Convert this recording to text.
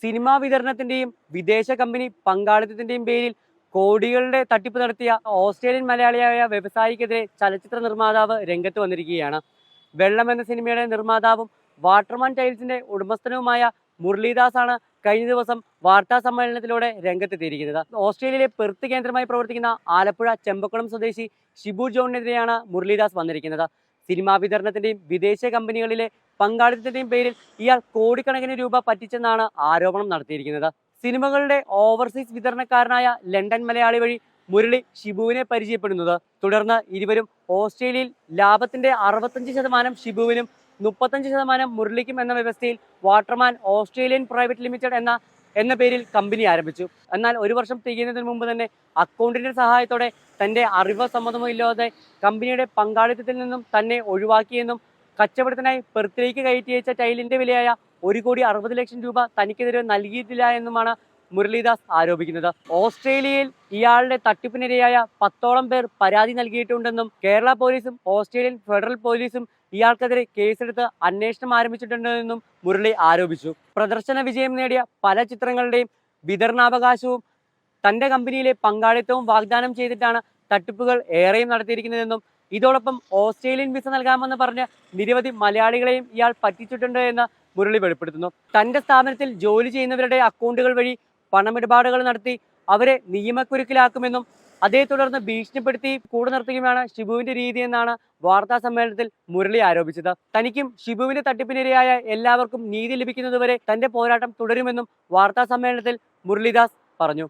Cinema വിതരണത്തിന്റെയും വിദേശ company പങ്കാളിത്തത്തിന്റെയും പേരിൽ കോടികളുടെ തട്ടിപ്പ് നടത്തിയ ഓസ്ട്രേലിയൻ മലയാളിയായ വ്യവസായിക്കെതിരെ ചലച്ചിത്ര നിർമ്മാതാവ് രംഗത്ത് വന്നിരിക്കുകയാണ്. വെള്ളം എന്ന സിനിമയുടെ നിർമ്മാതാവും വാട്ടർമാൻ ടൈൽസിന്റെ ഉടമസ്ഥനുമായ മുരളീദാസ് ആണ് കഴിഞ്ഞ ദിവസം വാർത്താ സമ്മേളനത്തിലൂടെ രംഗത്തെത്തിയിരിക്കുന്നത്. ഓസ്ട്രേലിയയിലെ പെർത്ത് കേന്ദ്രമായി പ്രവർത്തിക്കുന്ന ആലപ്പുഴ ചെമ്പക്കുളം സ്വദേശി ഷിബു ജോണിനെതിരെയാണ് മുരളീദാസ് വന്നിരിക്കുന്നത്. സിനിമാ വിതരണത്തിന്റെയും വിദേശ കമ്പനികളിലെ പങ്കാളിത്തത്തിന്റെയും പേരിൽ ഇയാൾ കോടിക്കണക്കിന് രൂപ പറ്റിച്ചെന്നാണ് ആരോപണം നടത്തിയിരിക്കുന്നത്. സിനിമകളുടെ ഓവർസീസ് വിതരണക്കാരനായ ലണ്ടൻ മലയാളി വഴി മുരളി ഷിബുവിനെ പരിചയപ്പെടുന്നത്. തുടർന്ന് ഇരുവരും ഓസ്ട്രേലിയയിൽ ലാഭത്തിന്റെ 65% ഷിബുവിനും 35% മുരളിക്കും എന്ന വ്യവസ്ഥയിൽ വാട്ടർമാൻ ഓസ്ട്രേലിയൻ പ്രൈവറ്റ് ലിമിറ്റഡ് എന്ന പേരിൽ കമ്പനി ആരംഭിച്ചു. എന്നാൽ ഒരു വർഷം തികയുന്നതിന് മുമ്പ് തന്നെ അക്കൗണ്ടിന്റെ സഹായത്തോടെ തന്റെ അറിവോ സമ്മതമോ ഇല്ലാതെ കമ്പനിയുടെ പങ്കാളിത്തത്തിൽ നിന്നും തന്നെ ഒഴിവാക്കിയെന്നും കച്ചവടത്തിനായി പെർത്തിലേക്ക് കയറ്റിയച്ച ടൈലിന്റെ വിലയായ 1,60,00,000 രൂപ തനിക്കെതിരെ നൽകിയിട്ടില്ല എന്നുമാണ് മുരളീദാസ് ആരോപിക്കുന്നത്. ഓസ്ട്രേലിയയിൽ ഇയാളുടെ തട്ടിപ്പിനിരയായ 10ഓളം പേർ പരാതി നൽകിയിട്ടുണ്ടെന്നും കേരള പോലീസും ഓസ്ട്രേലിയൻ ഫെഡറൽ പോലീസും ഇയാൾക്കെതിരെ കേസെടുത്ത് അന്വേഷണം ആരംഭിച്ചിട്ടുണ്ടെന്നും മുരളി ആരോപിച്ചു. പ്രദർശന വിജയം നേടിയ പല ചിത്രങ്ങളുടെയും വിതരണാവകാശവും തന്റെ കമ്പനിയിലെ പങ്കാളിത്തവും വാഗ്ദാനം ചെയ്തിട്ടാണ് തട്ടിപ്പുകൾ ഏറെയും നടത്തിയിരിക്കുന്നതെന്നും ഇതോടൊപ്പം ഓസ്ട്രേലിയൻ വിസ നൽകാമെന്ന് പറഞ്ഞ് നിരവധി മലയാളികളെയും ഇയാൾ പറ്റിച്ചിട്ടുണ്ട് എന്ന് മുരളി വെളിപ്പെടുത്തുന്നു. തന്റെ സ്ഥാപനത്തിൽ ജോലി ചെയ്യുന്നവരുടെ അക്കൗണ്ടുകൾ വഴി പണമിടപാടുകൾ നടത്തി അവരെ നിയമക്കുരുക്കിലാക്കുമെന്നും അതേ തുടർന്ന് ഭീഷണിപ്പെടുത്തി കൂടെ നിർത്തുകയുമാണ് ഷിബുവിന്റെ രീതിയെന്നാണ് വാർത്താ സമ്മേളനത്തിൽ മുരളി ആരോപിച്ചത്. തനിക്കും ഷിബുവിന്റെ തട്ടിപ്പിനിരയായ എല്ലാവർക്കും നീതി ലഭിക്കുന്നതുവരെ തന്റെ പോരാട്ടം തുടരുമെന്നും വാർത്താ സമ്മേളനത്തിൽ മുരളീദാസ് പറഞ്ഞു.